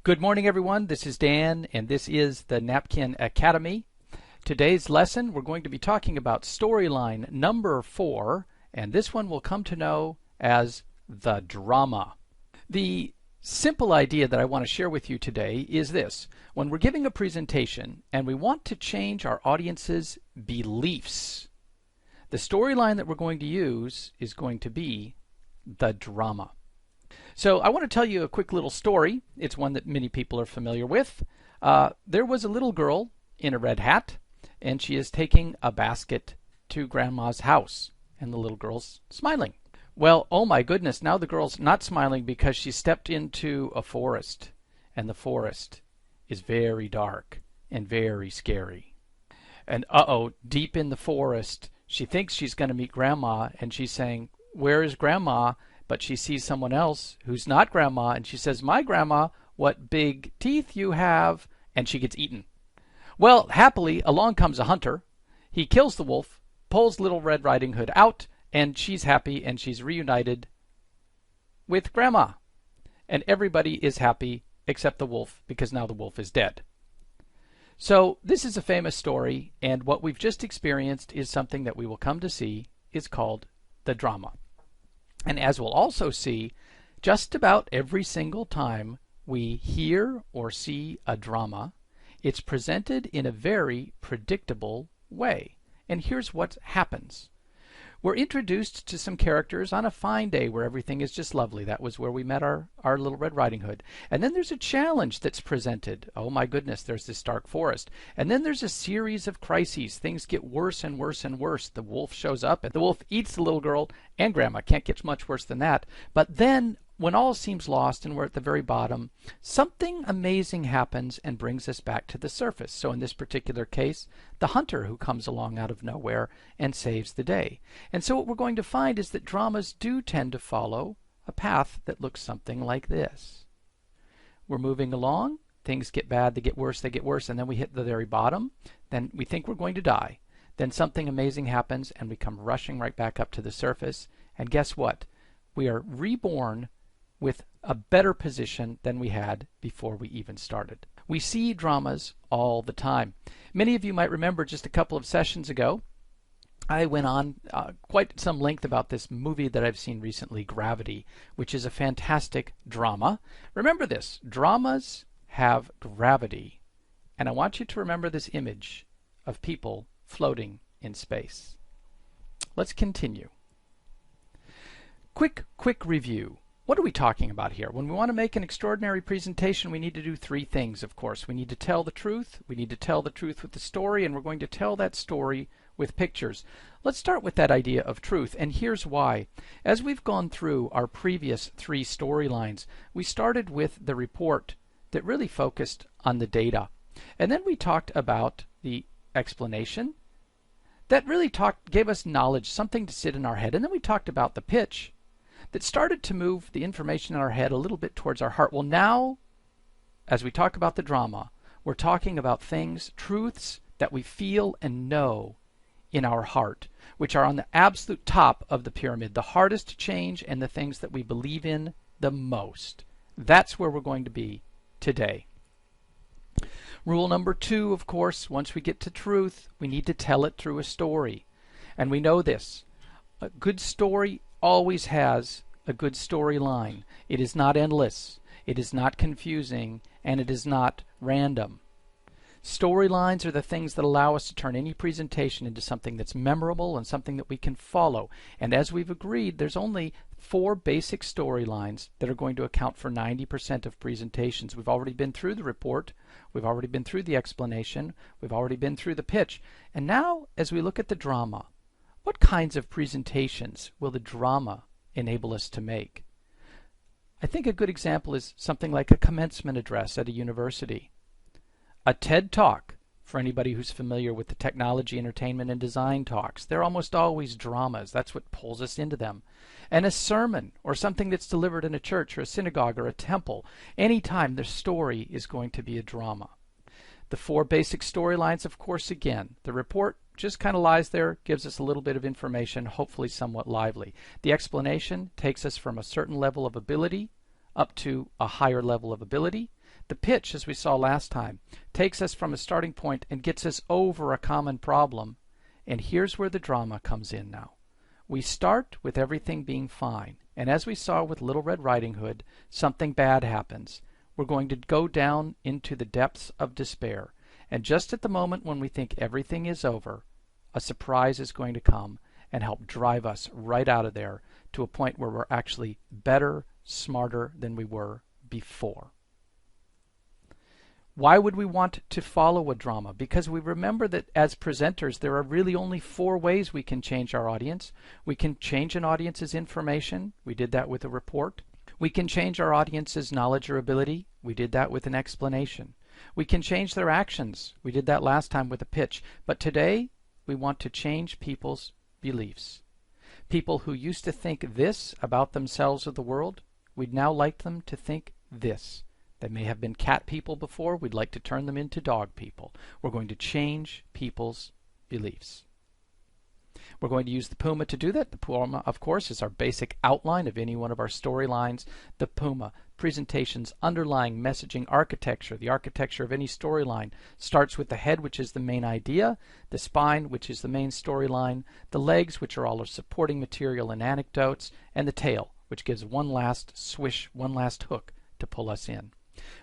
Good morning, everyone. This is Dan, and this is the Napkin Academy. Today's lesson, we're going to be talking about storyline number 4, and this one will come to know as the drama. The simple idea that I want to share with you today is this. When we're giving a presentation and we want to change our audience's beliefs, the storyline that we're going to use is going to be the drama. So I want to tell you a quick little story. It's one that many people are familiar with. There was a little girl in a red hat, and she is taking a basket to Grandma's house, and the little girl's smiling. Well, oh my goodness, now the girl's not smiling because she stepped into a forest, and the forest is very dark and very scary. And deep in the forest, she thinks she's going to meet Grandma, and she's saying, "Where is Grandma?" But she sees someone else who's not Grandma, and she says, "My Grandma, what big teeth you have," and she gets eaten. Well, happily, along comes a hunter. He kills the wolf, pulls Little Red Riding Hood out, and she's happy, and she's reunited with Grandma. And everybody is happy except the wolf, because now the wolf is dead. So this is a famous story, and what we've just experienced is something that we will come to see is called the drama. And as we'll also see, just about every single time we hear or see a drama, it's presented in a very predictable way. And here's what happens. We're introduced to some characters on a fine day where everything is just lovely. That was where we met our Little Red Riding Hood. And then there's a challenge that's presented. Oh my goodness, there's this dark forest. And then there's a series of crises. Things get worse and worse and worse. The wolf shows up, and the wolf eats the little girl and Grandma. Can't get much worse than that. But then, when all seems lost and we're at the very bottom, something amazing happens and brings us back to the surface. So in this particular case, the hunter who comes along out of nowhere and saves the day. And so what we're going to find is that dramas do tend to follow a path that looks something like this. We're moving along, things get bad, they get worse, and then we hit the very bottom. Then we think we're going to die. Then something amazing happens and we come rushing right back up to the surface. And guess what? We are reborn with a better position than we had before we even started. We see dramas all the time. Many of you might remember just a couple of sessions ago, I went on quite some length about this movie that I've seen recently, Gravity, which is a fantastic drama. Remember this, dramas have gravity. And I want you to remember this image of people floating in space. Let's continue. Quick review. What are we talking about here? When we want to make an extraordinary presentation, we need to do 3 things, of course. We need to tell the truth, we need to tell the truth with the story, and we're going to tell that story with pictures. Let's start with that idea of truth, and here's why. As we've gone through our previous 3 storylines, we started with the report that really focused on the data. And then we talked about the explanation that really gave us knowledge, something to sit in our head. And then we talked about the pitch that started to move the information in our head a little bit towards our heart. Well, now, as we talk about the drama, we're talking about things, truths that we feel and know in our heart, which are on the absolute top of the pyramid, the hardest to change and the things that we believe in the most. That's where we're going to be today. Rule number 2, of course, once we get to truth, we need to tell it through a story. And we know this. A good story always has a good storyline. It is not endless, it is not confusing, and it is not random. Storylines are the things that allow us to turn any presentation into something that's memorable and something that we can follow. And as we've agreed, there's only 4 basic storylines that are going to account for 90% of presentations. We've already been through the report, we've already been through the explanation, we've already been through the pitch. And now, as we look at the drama, what kinds of presentations will the drama enable us to make? I think a good example is something like a commencement address at a university. A TED Talk, for anybody who's familiar with the technology, entertainment, and design talks. They're almost always dramas. That's what pulls us into them. And a sermon, or something that's delivered in a church or a synagogue or a temple, anytime the story is going to be a drama. The 4 basic storylines, of course, again, the report just kind of lies there, gives us a little bit of information, hopefully somewhat lively. The explanation takes us from a certain level of ability up to a higher level of ability. The pitch, as we saw last time, takes us from a starting point and gets us over a common problem. And here's where the drama comes in now. We start with everything being fine, and as we saw with Little Red Riding Hood, something bad happens. We're going to go down into the depths of despair, and just at the moment when we think everything is over, a surprise is going to come and help drive us right out of there to a point where we're actually better, smarter than we were before. Why would we want to follow a drama? Because we remember that as presenters, there are really only 4 ways we can change our audience. We can change an audience's information. We did that with a report. We can change our audience's knowledge or ability. We did that with an explanation. We can change their actions. We did that last time with a pitch. But today, we want to change people's beliefs. People who used to think this about themselves or the world, we'd now like them to think this. They may have been cat people before. We'd like to turn them into dog people. We're going to change people's beliefs. We're going to use the Puma to do that. The Puma, of course, is our basic outline of any one of our storylines. The Puma, presentation's underlying messaging architecture. The architecture of any storyline starts with the head, which is the main idea, the spine, which is the main storyline, the legs, which are all our supporting material and anecdotes, and the tail, which gives one last swish, one last hook to pull us in.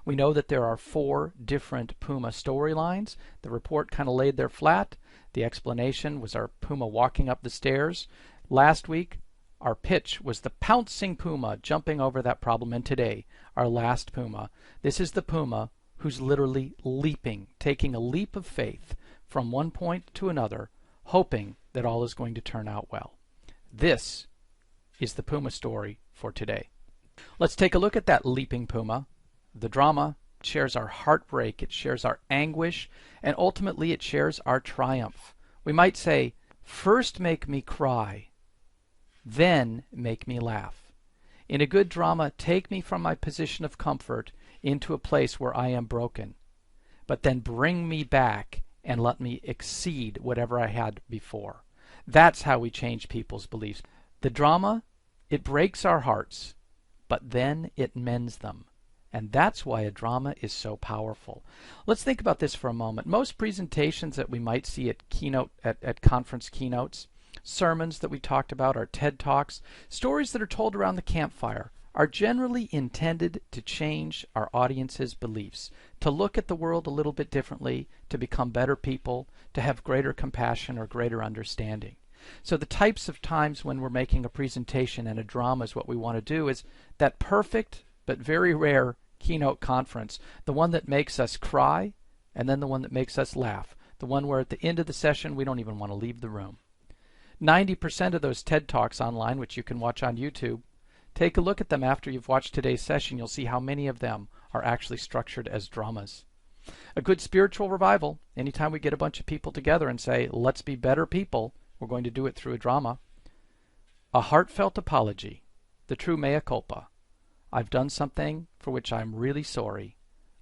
We know that there are 4 different Puma storylines. The report kind of laid there flat. The explanation was our Puma walking up the stairs. Last week, our pitch was the pouncing Puma jumping over that problem. And today, our last Puma. This is the Puma who's literally leaping, taking a leap of faith from one point to another, hoping that all is going to turn out well. This is the Puma story for today. Let's take a look at that leaping Puma. The drama shares our heartbreak, it shares our anguish, and ultimately it shares our triumph. We might say, first make me cry, then make me laugh. In a good drama, take me from my position of comfort into a place where I am broken, but then bring me back and let me exceed whatever I had before. That's how we change people's beliefs. The drama, it breaks our hearts, but then it mends them. And that's why a drama is so powerful. Let's think about this for a moment. Most presentations that we might see at conference keynotes, sermons that we talked about, our TED Talks, stories that are told around the campfire, are generally intended to change our audience's beliefs, to look at the world a little bit differently, to become better people, to have greater compassion or greater understanding. So the types of times when we're making a presentation and a drama is what we want to do is that perfect but very rare keynote conference, the one that makes us cry and then the one that makes us laugh, the one where at the end of the session we don't even want to leave the room. 90% of those TED Talks online, which you can watch on YouTube, take a look at them after you've watched today's session. You'll see how many of them are actually structured as dramas. A good spiritual revival, anytime we get a bunch of people together and say, let's be better people, we're going to do it through a drama. A heartfelt apology, the true mea culpa. I've done something for which I'm really sorry.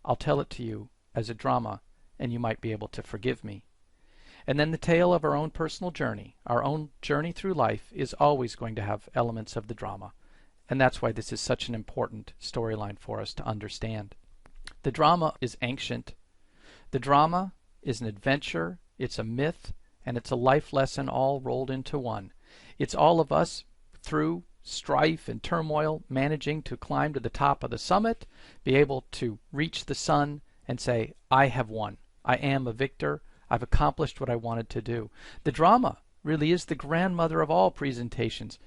I'll tell it to you as a drama, and you might be able to forgive me. And then the tale of our own personal journey. Our own journey through life is always going to have elements of the drama. And that's why this is such an important storyline for us to understand. The drama is ancient. The drama is an adventure, it's a myth, and it's a life lesson all rolled into one. It's all of us through strife and turmoil, managing to climb to the top of the summit, be able to reach the sun and say, I have won. I am a victor. I've accomplished what I wanted to do. The drama really is the grandmother of all presentations.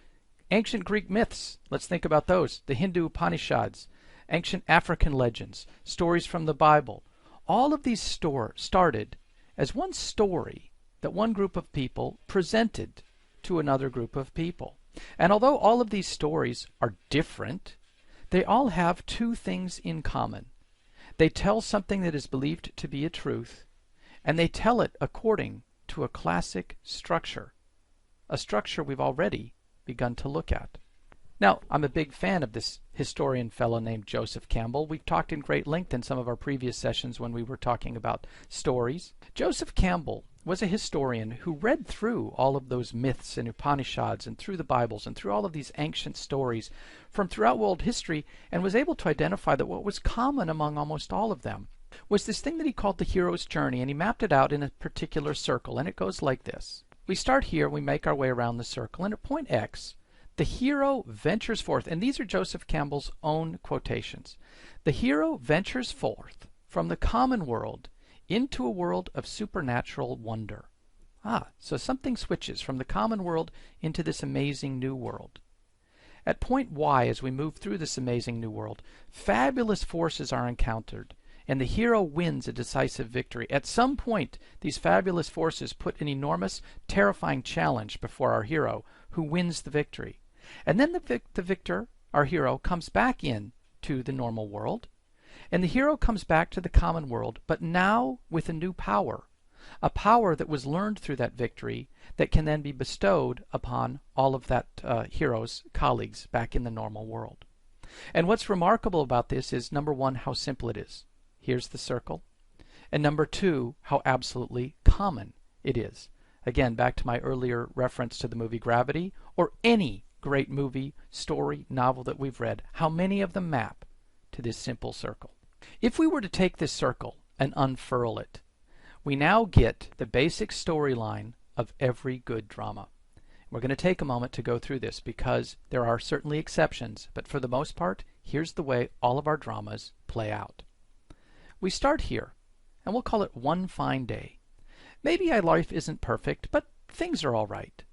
Ancient Greek myths, let's think about those. The Hindu Upanishads, ancient African legends, stories from the Bible. All of these started as one story that one group of people presented to another group of people. And although all of these stories are different, they all have 2 things in common. They tell something that is believed to be a truth, and they tell it according to a classic structure, a structure we've already begun to look at. Now, I'm a big fan of this historian fellow named Joseph Campbell. We've talked in great length in some of our previous sessions when we were talking about stories. Joseph Campbell was a historian who read through all of those myths and Upanishads and through the Bibles and through all of these ancient stories from throughout world history and was able to identify that what was common among almost all of them was this thing that he called the hero's journey, and he mapped it out in a particular circle, and it goes like this. We start here, we make our way around the circle, and at point X, the hero ventures forth, and these are Joseph Campbell's own quotations. The hero ventures forth from the common world into a world of supernatural wonder. So something switches from the common world into this amazing new world. At point Y, as we move through this amazing new world, fabulous forces are encountered, and the hero wins a decisive victory. At some point, these fabulous forces put an enormous, terrifying challenge before our hero, who wins the victory. And then the victor, our hero, comes back in to the normal world, and the hero comes back to the common world, but now with a new power, a power that was learned through that victory that can then be bestowed upon all of that hero's colleagues back in the normal world. And what's remarkable about this is, number one, how simple it is. Here's the circle. And number two, how absolutely common it is. Again, back to my earlier reference to the movie Gravity, or any great movie, story, novel that we've read, how many of them map to this simple circle. If we were to take this circle and unfurl it, we now get the basic storyline of every good drama. We're going to take a moment to go through this because there are certainly exceptions, but for the most part, here's the way all of our dramas play out. We start here, and we'll call it One Fine Day. Maybe our life isn't perfect, but things are all right.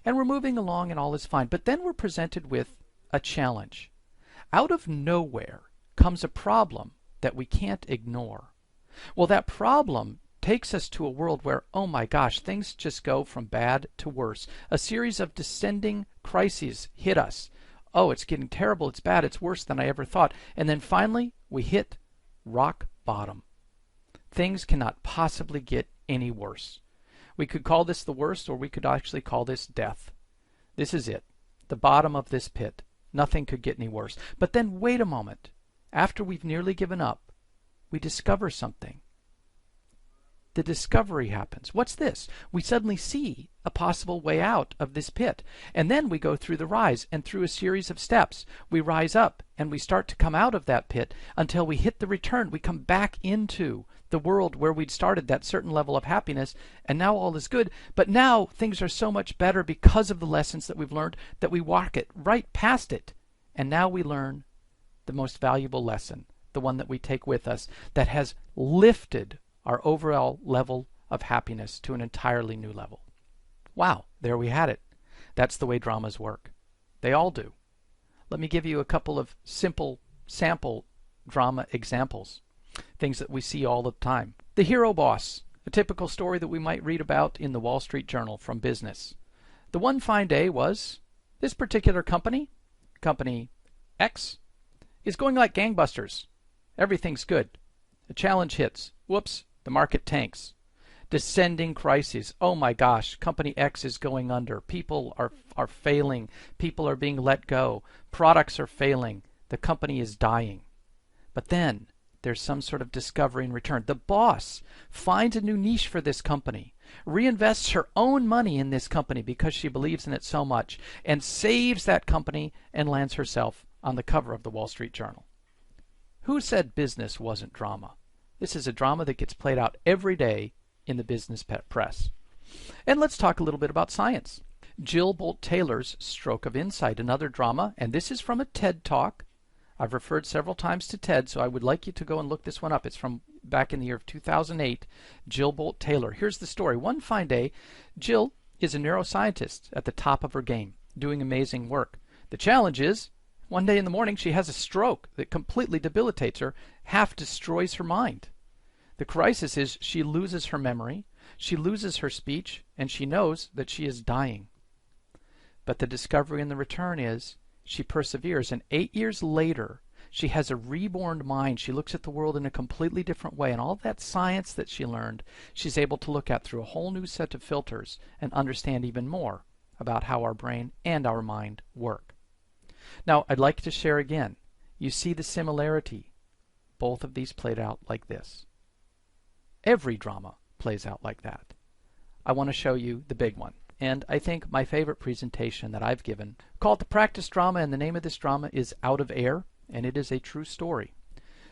And we're moving along and all is fine. But then we're presented with a challenge. Out of nowhere comes a problem that we can't ignore. Well, that problem takes us to a world where, oh my gosh, things just go from bad to worse. A series of descending crises hit us. Oh, it's getting terrible, it's bad, it's worse than I ever thought. And then finally, we hit rock bottom. Things cannot possibly get any worse. We could call this the worst, or we could actually call this death. This is it, the bottom of this pit. Nothing could get any worse. But then wait a moment. After we've nearly given up, we discover something. The discovery happens. What's this? We suddenly see a possible way out of this pit. And then we go through the rise, and through a series of steps, we rise up and we start to come out of that pit until we hit the return. We come back into the world where we'd started, that certain level of happiness, and now all is good. But now things are so much better because of the lessons that we've learned that we walk it right past it. And now we learn the most valuable lesson, the one that we take with us, that has lifted our overall level of happiness to an entirely new level. Wow, there we had it. That's the way dramas work. They all do. Let me give you a couple of simple sample drama examples, things that we see all the time. The Hero Boss, a typical story that we might read about in the Wall Street Journal from business. The one fine day was this particular company, Company X, is going like gangbusters. Everything's good. A challenge hits. Whoops, the market tanks. Descending crises. Oh my gosh, Company X is going under. People are failing. People are being let go. Products are failing. The company is dying. But then there's some sort of discovery in return. The boss finds a new niche for this company, reinvests her own money in this company because she believes in it so much, and saves that company and lands herself on the cover of the Wall Street Journal. Who said business wasn't drama? This is a drama that gets played out every day in the business press. And let's talk a little bit about science. Jill Bolt Taylor's Stroke of Insight, another drama, and this is from a TED Talk. I've referred several times to TED, so I would like you to go and look this one up. It's from back in the year of 2008, Jill Bolt Taylor. Here's the story. One fine day, Jill is a neuroscientist at the top of her game, doing amazing work. The challenge is, one day in the morning, she has a stroke that completely debilitates her, half destroys her mind. The crisis is she loses her memory, she loses her speech, and she knows that she is dying. But the discovery and the return is she perseveres, and 8 years later, she has a reborn mind. She looks at the world in a completely different way, and all that science that she learned, she's able to look at through a whole new set of filters and understand even more about how our brain and our mind work. Now, I'd like to share again. You see the similarity. Both of these played out like this. Every drama plays out like that. I want to show you the big one, and I think my favorite presentation that I've given, called the Practice Drama, and the name of this drama is Out of Air, and it is a true story.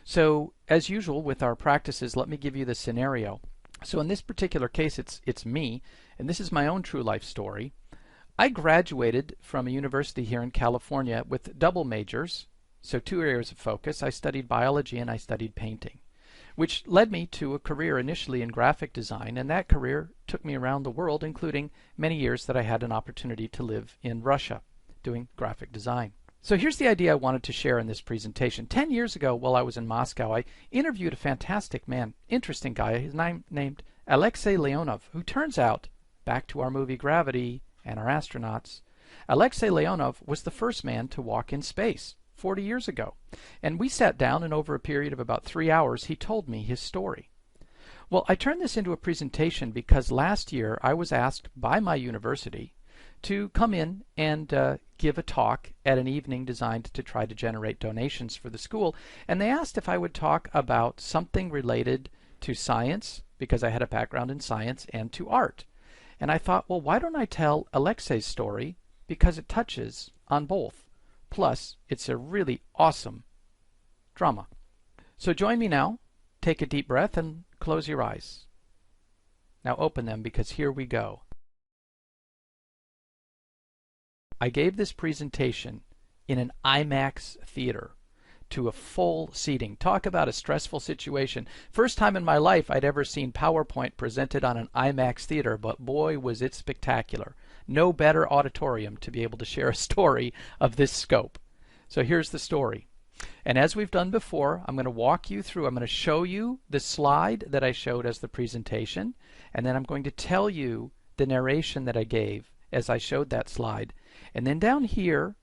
So, as usual with our practices, let me give you the scenario. So in this particular case, it's me, and this is my own true life story. I graduated from a university here in California with double majors, so 2 areas of focus. I studied biology and I studied painting, which led me to a career initially in graphic design, and that career took me around the world, including many years that I had an opportunity to live in Russia doing graphic design. So here's the idea I wanted to share in this presentation. 10 years ago, while I was in Moscow, I interviewed a fantastic man, interesting guy, his name named Alexei Leonov, who turns out, back to our movie Gravity and our astronauts, Alexei Leonov was the first man to walk in space 40 years ago. And we sat down, and over a period of about 3 hours, he told me his story. Well, I turned this into a presentation because last year I was asked by my university to come in and give a talk at an evening designed to try to generate donations for the school. And they asked if I would talk about something related to science, because I had a background in science, and to art. And I thought, well, why don't I tell Alexei's story, because it touches on both. Plus, it's a really awesome drama. So join me now, take a deep breath, and close your eyes. Now open them, because here we go. I gave this presentation in an IMAX theater to a full seating. Talk about a stressful situation. First time in my life I'd ever seen PowerPoint presented on an IMAX theater, but boy was it spectacular. No better auditorium to be able to share a story of this scope. So here's the story. And as we've done before, I'm going to walk you through, I'm going to show you the slide that I showed as the presentation, and then I'm going to tell you the narration that I gave as I showed that slide. And then down here,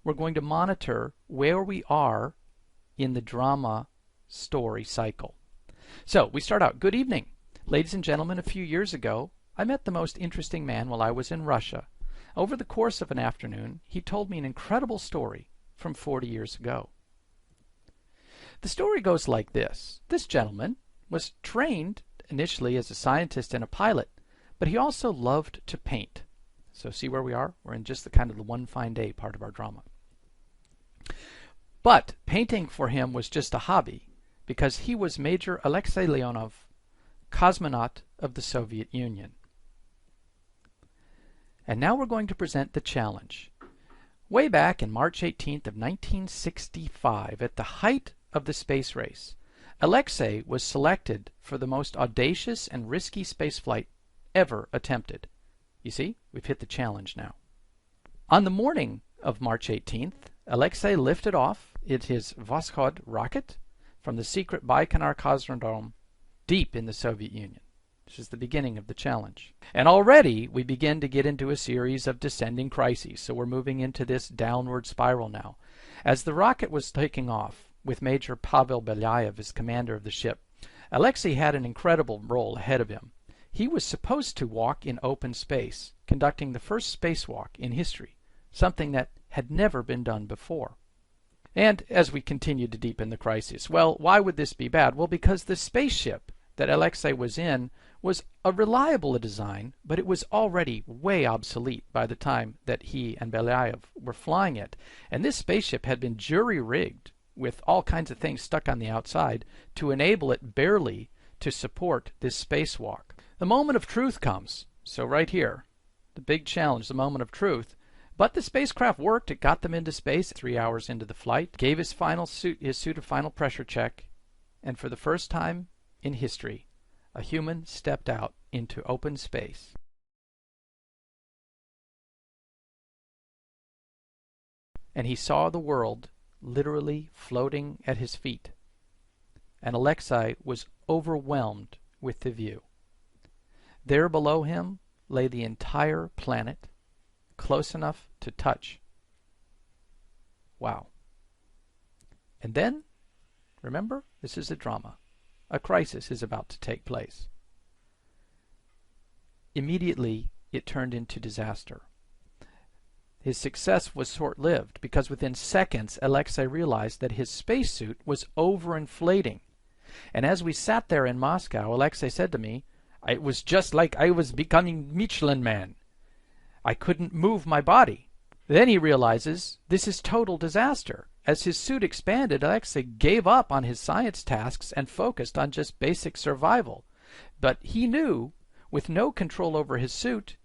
we're going to monitor where we are in the drama story cycle. So we start out. Good evening. Ladies and gentlemen, a few years ago, I met the most interesting man while I was in Russia. Over the course of an afternoon, he told me an incredible story from 40 years ago. The story goes like this. This gentleman was trained initially as a scientist and a pilot, but he also loved to paint. So see where we are? We're in just the kind of the one fine day part of our drama. But painting for him was just a hobby, because he was Major Alexei Leonov, cosmonaut of the Soviet Union. And now we're going to present the challenge. Way back in March 18th of 1965, at the height of the space race, Alexei was selected for the most audacious and risky spaceflight ever attempted. You see, we've hit the challenge now. On the morning of March 18th, Alexei lifted off in his Voskhod rocket from the secret Baikonur Cosmodrome deep in the Soviet Union. This is the beginning of the challenge. And already we begin to get into a series of descending crises, so we're moving into this downward spiral now. As the rocket was taking off, with Major Pavel Belyaev as commander of the ship, Alexei had an incredible role ahead of him. He was supposed to walk in open space, conducting the first spacewalk in history, something that had never been done before. And as we continued to deepen the crisis, well, why would this be bad? Well, because the spaceship that Alexei was in was a reliable design, but it was already way obsolete by the time that he and Belyaev were flying it. And this spaceship had been jury-rigged with all kinds of things stuck on the outside to enable it barely to support this spacewalk. The moment of truth comes. So right here, the big challenge, the moment of truth. But the spacecraft worked. It got them into space 3 hours into the flight, gave his suit a final pressure check, and for the first time in history, a human stepped out into open space. And he saw the world literally floating at his feet. And Alexei was overwhelmed with the view. There below him lay the entire planet, close enough to touch. Wow. And then, remember, this is a drama. A crisis is about to take place. Immediately, it turned into disaster. His success was short-lived because within seconds Alexei realized that his spacesuit was overinflating. And as we sat there in Moscow, Alexei said to me, "It was just like I was becoming Michelin Man. I couldn't move my body." Then he realizes this is total disaster. As his suit expanded, Alexei gave up on his science tasks and focused on just basic survival. But he knew, with no control over his suit,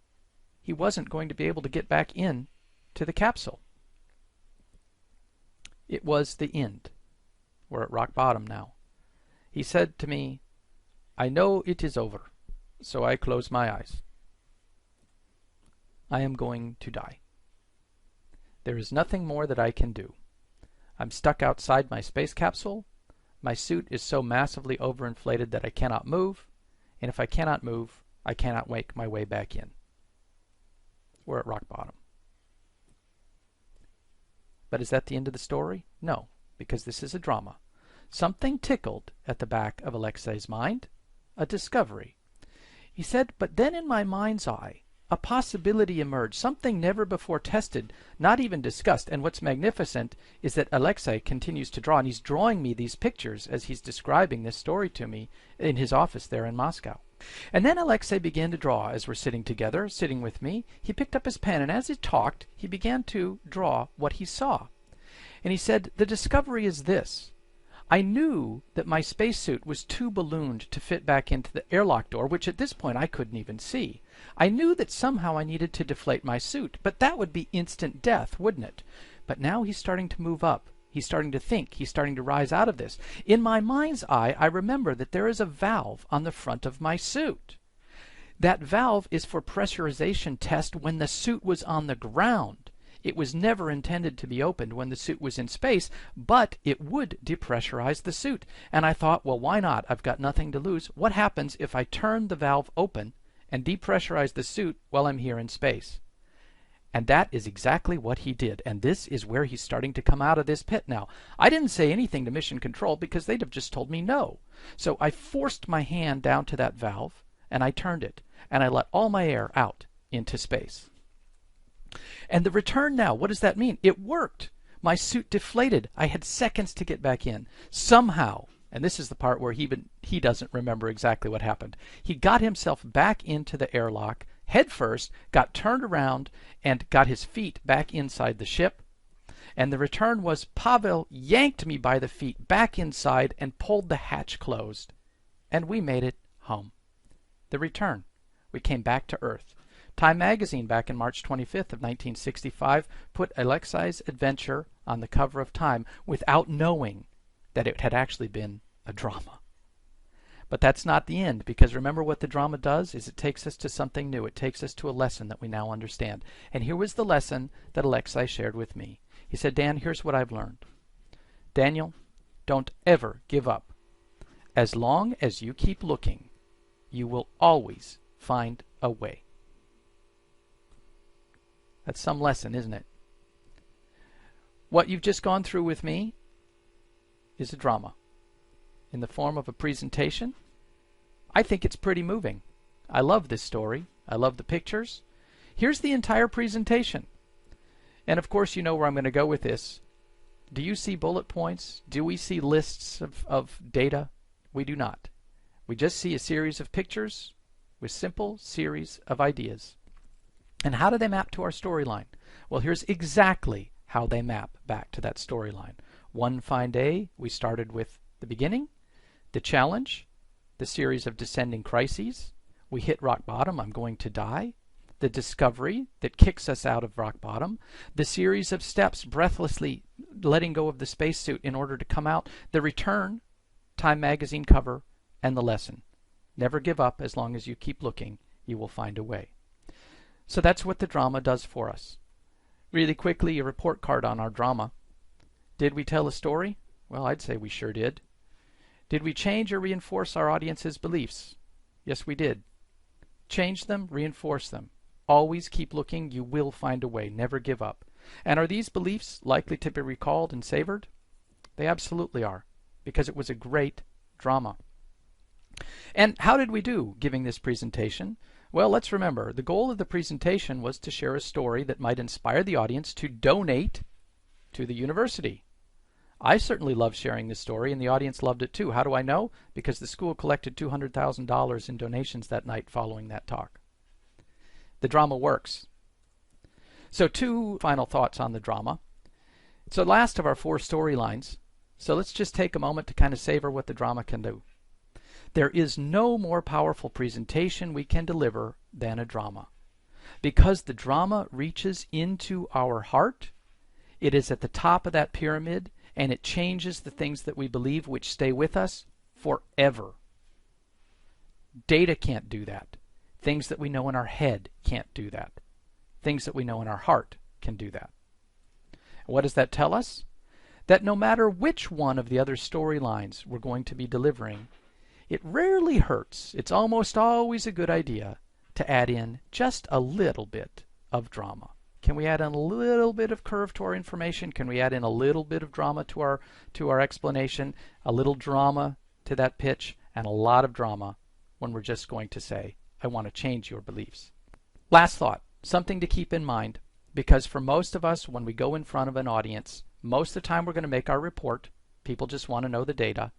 he wasn't going to be able to get back in to the capsule. It was the end. We're at rock bottom now. He said to me, "I know it is over, so I close my eyes. I am going to die. There is nothing more that I can do. I'm stuck outside my space capsule. My suit is so massively overinflated that I cannot move, and if I cannot move, I cannot make my way back in." We're at rock bottom. But is that the end of the story? No, because this is a drama. Something tickled at the back of Alexei's mind, a discovery. He said, "But then in my mind's eye, a possibility emerged, something never before tested, not even discussed." And what's magnificent is that Alexei continues to draw, and he's drawing me these pictures as he's describing this story to me in his office there in Moscow. And then Alexei began to draw as we're sitting together, sitting with me. He picked up his pen, and as he talked, he began to draw what he saw. And he said, "The discovery is this. I knew that my spacesuit was too ballooned to fit back into the airlock door, which at this point I couldn't even see. I knew that somehow I needed to deflate my suit, but that would be instant death, wouldn't it? But now he's starting to move up. He's starting to think. He's starting to rise out of this. In my mind's eye, I remember that there is a valve on the front of my suit. That valve is for pressurization test when the suit was on the ground. It was never intended to be opened when the suit was in space, but it would depressurize the suit. And I thought, well, why not? I've got nothing to lose. What happens if I turn the valve open and depressurize the suit while I'm here in space?" And that is exactly what he did. And this is where he's starting to come out of this pit now. I didn't say anything to Mission Control because they'd have just told me no. So I forced my hand down to that valve, and I turned it, and I let all my air out into space. And the return now, what does that mean? It worked. My suit deflated. I had seconds to get back in. Somehow, and this is the part where he doesn't remember exactly what happened, he got himself back into the airlock head first, got turned around, and got his feet back inside the ship. And the return was Pavel yanked me by the feet back inside and pulled the hatch closed. And we made it home. The return. We came back to Earth. Time magazine back in March 25th of 1965 put Alexei's adventure on the cover of Time without knowing that it had actually been a drama. But that's not the end, because remember what the drama does is it takes us to something new. It takes us to a lesson that we now understand. And here was the lesson that Alexei shared with me. He said, "Dan, here's what I've learned. Daniel, don't ever give up. As long as you keep looking, you will always find a way." That's some lesson, isn't it? What you've just gone through with me is a drama in the form of a presentation. I think it's pretty moving. I love this story. I love the pictures. Here's the entire presentation. And of course you know where I'm going to go with this. Do you see bullet points? Do we see lists of data? We do not. We just see a series of pictures with simple series of ideas. And how do they map to our storyline? Well, here's exactly how they map back to that storyline. One fine day, we started with the beginning, the challenge, the series of descending crises. We hit rock bottom, I'm going to die. The discovery that kicks us out of rock bottom. The series of steps, breathlessly letting go of the spacesuit in order to come out. The return, Time magazine cover, and the lesson. Never give up. As long as you keep looking, you will find a way. So that's what the drama does for us. Really quickly, a report card on our drama. Did we tell a story? Well, I'd say we sure did. Did we change or reinforce our audience's beliefs? Yes, we did. Change them, reinforce them. Always keep looking. You will find a way. Never give up. And are these beliefs likely to be recalled and savored? They absolutely are, because it was a great drama. And how did we do giving this presentation? Well, let's remember, the goal of the presentation was to share a story that might inspire the audience to donate to the university. I certainly loved sharing this story, and the audience loved it too. How do I know? Because the school collected $200,000 in donations that night following that talk. The drama works. So 2 final thoughts on the drama. It's the last of our 4 storylines. So let's just take a moment to kind of savor what the drama can do. There is no more powerful presentation we can deliver than a drama. Because the drama reaches into our heart, it is at the top of that pyramid, and it changes the things that we believe, which stay with us forever. Data can't do that. Things that we know in our head can't do that. Things that we know in our heart can do that. What does that tell us? That no matter which one of the other storylines we're going to be delivering, it rarely hurts. It's almost always a good idea to add in just a little bit of drama. Can we add in a little bit of curve to our information? Can we add in a little bit of drama to our explanation? A little drama to that pitch, and a lot of drama when we're just going to say, I want to change your beliefs. Last thought, something to keep in mind, because for most of us, when we go in front of an audience, most of the time we're going to make our report. People just want to know the data.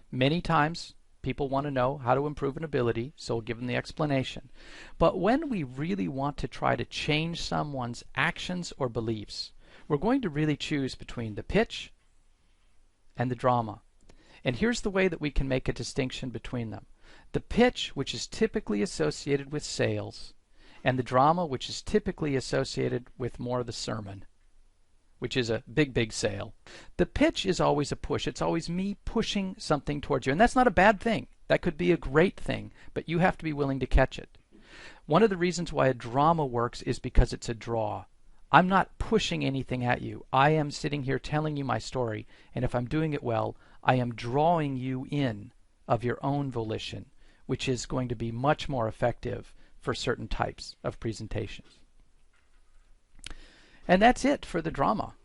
Many times people want to know how to improve an ability, so we'll give them the explanation. But when we really want to try to change someone's actions or beliefs, we're going to really choose between the pitch and the drama. And here's the way that we can make a distinction between them. The pitch, which is typically associated with sales, and the drama, which is typically associated with more of the sermon, which is a big sale. The pitch is always a push. It's always me pushing something towards you. And that's not a bad thing. That could be a great thing, but you have to be willing to catch it. One of the reasons why a drama works is because it's a draw. I'm not pushing anything at you. I am sitting here telling you my story, and if I'm doing it well, I am drawing you in of your own volition, which is going to be much more effective for certain types of presentations. And that's it for the drama.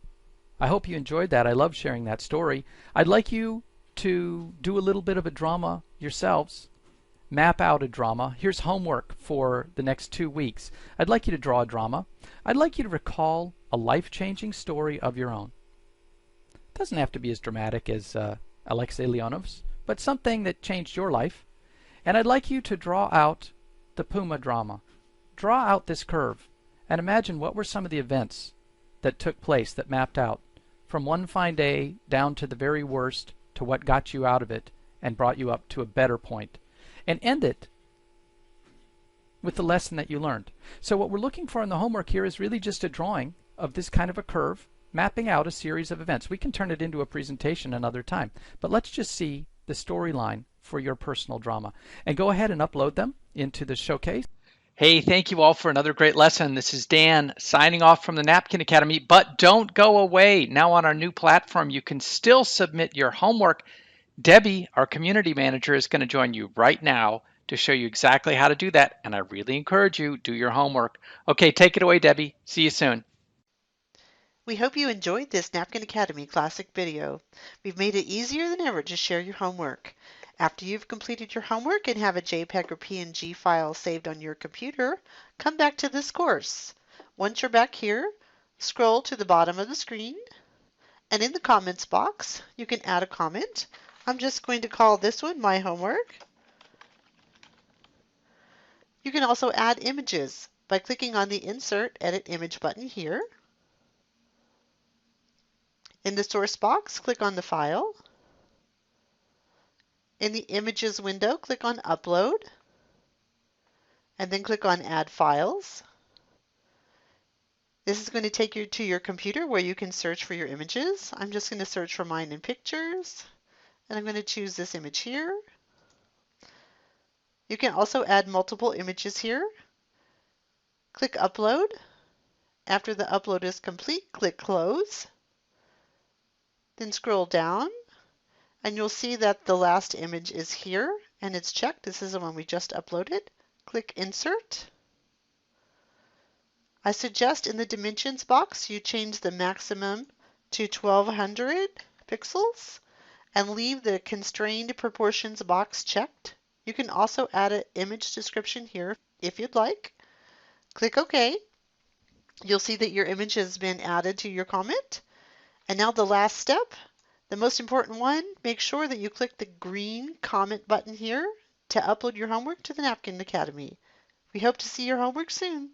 I hope you enjoyed that. I love sharing that story. I'd like you to do a little bit of a drama yourselves. Map out a drama. Here's homework for the next 2 weeks. I'd like you to draw a drama. I'd like you to recall a life-changing story of your own. It doesn't have to be as dramatic as Alexei Leonov's, but something that changed your life. And I'd like you to draw out the Puma drama. Draw out this curve and imagine what were some of the events that took place that mapped out from one fine day down to the very worst to what got you out of it and brought you up to a better point. And end it with the lesson that you learned. So what we're looking for in the homework here is really just a drawing of this kind of a curve, mapping out a series of events. We can turn it into a presentation another time, but let's just see the storyline for your personal drama. And go ahead and upload them into the showcase. Hey, thank you all for another great lesson. This is Dan signing off from the Napkin Academy, but don't go away. Now on our new platform, you can still submit your homework. Debbie, our community manager, is going to join you right now to show you exactly how to do that. And I really encourage you, do your homework. Okay, take it away, Debbie. See you soon. We hope you enjoyed this Napkin Academy classic video. We've made it easier than ever to share your homework. After you've completed your homework and have a JPEG or PNG file saved on your computer, come back to this course. Once you're back here, scroll to the bottom of the screen, and in the comments box, you can add a comment. I'm just going to call this one My Homework. You can also add images by clicking on the Insert Edit Image button here. In the source box, click on the file. In the Images window, click on Upload, and then click on Add Files. This is going to take you to your computer where you can search for your images. I'm just going to search for mine in Pictures, and I'm going to choose this image here. You can also add multiple images here. Click Upload. After the upload is complete, click Close. Then scroll down, and you'll see that the last image is here, and it's checked. This is the one we just uploaded. Click Insert. I suggest in the Dimensions box you change the maximum to 1200 pixels and leave the Constrained Proportions box checked. You can also add an image description here. if you'd like. Click OK. You'll see that your image has been added to your comment. And now the last step, the most important one, make sure that you click the green comment button here to upload your homework to the Napkin Academy. We hope to see your homework soon.